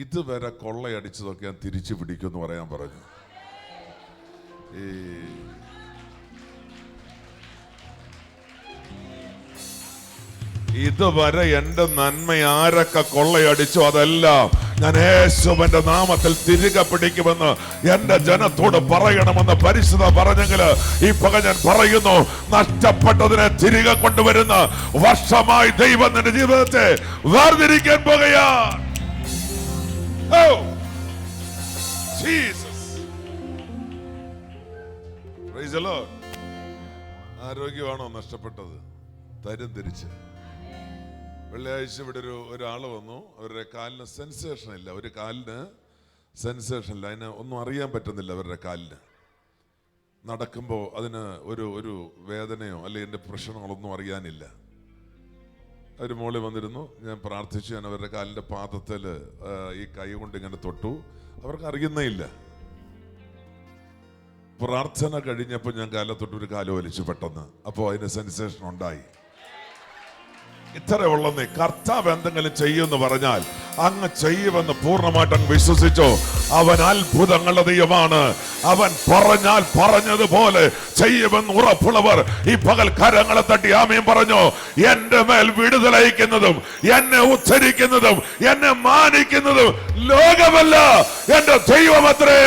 ഇതുവരെ കൊള്ളയടിച്ചതൊക്കെ ഞാൻ തിരിച്ചു പിടിക്കുമെന്ന് പറയാൻ പറഞ്ഞു. ഇതുവരെ എന്റെ നന്മ ആരൊക്കെ കൊള്ളയടിച്ചു അതെല്ലാം ഞാൻ യേശുവിന്റെ നാമത്തിൽ തിരികെ പിടിക്കുമെന്ന് എന്റെ ജനത്തോട് പറയണമെന്ന് പരിശുദ്ധ പറഞ്ഞെങ്കിൽ ഈ പക ഞാൻ പറയുന്നു, നഷ്ടപ്പെട്ടതിനെ തിരികെ കൊണ്ടുവരുന്ന വർഷമായി ദൈവം നിന്റെ ജീവിതത്തെ വേർതിരിക്കാൻ പോകുകയാണ്. ആരോഗ്യമാണോ നഷ്ടപ്പെട്ടത്? തരും തിരിച്ച്. വെള്ളിയാഴ്ച ഇവിടെ ഒരാൾ വന്നു. അവരുടെ കാലിന് സെൻസേഷൻ ഇല്ല, ഒരു കാലിന് സെൻസേഷൻ ഇല്ല, അതിന് ഒന്നും അറിയാൻ പറ്റുന്നില്ല. അവരുടെ കാലിന് നടക്കുമ്പോൾ അതിന് ഒരു വേദനയോ അല്ലെങ്കിൽ എൻ്റെ പ്രശ്നങ്ങളൊന്നും അറിയാനില്ല. അവർ മോളിൽ വന്നിരുന്നു. ഞാൻ പ്രാർത്ഥിച്ചു. ഞാൻ അവരുടെ കാലിൻ്റെ പാദത്തിൽ ഈ കൈ കൊണ്ട് ഇങ്ങനെ തൊട്ടു. അവർക്ക് അറിയുന്നേ ഇല്ല. പ്രാർത്ഥന കഴിഞ്ഞപ്പോൾ ഞാൻ കാലിൽ തൊട്ട് ഒരു കാല് വലിച്ചു പെട്ടെന്ന്. അപ്പോൾ അതിന് സെൻസേഷൻ ഉണ്ടായി. ഇത്ര ഉള്ളന്നേ. കർത്താവ് എന്തെങ്കിലും ചെയ്യുമെന്ന് പറഞ്ഞാൽ അങ്ങ് ചെയ്യുമെന്ന് പൂർണ്ണമായിട്ട് അങ്ങ് വിശ്വസിച്ചോ. അവൻ അത്ഭുതങ്ങളുടെ ദൈവമാണ്. അവൻ പറഞ്ഞാൽ പറഞ്ഞതുപോലെ ചെയ്യുമെന്ന് ഉറപ്പുള്ളവർ ഈ പകൽ കരങ്ങളെ തട്ടി ആമേൻ പറഞ്ഞോ. എന്റെ മേൽ വിടുതലയക്കുന്നതും എന്നെ ഉദ്ധരിക്കുന്നതും എന്നെ മാനിക്കുന്നതും ലോകമല്ല, എന്റെ ദൈവമത്രേ.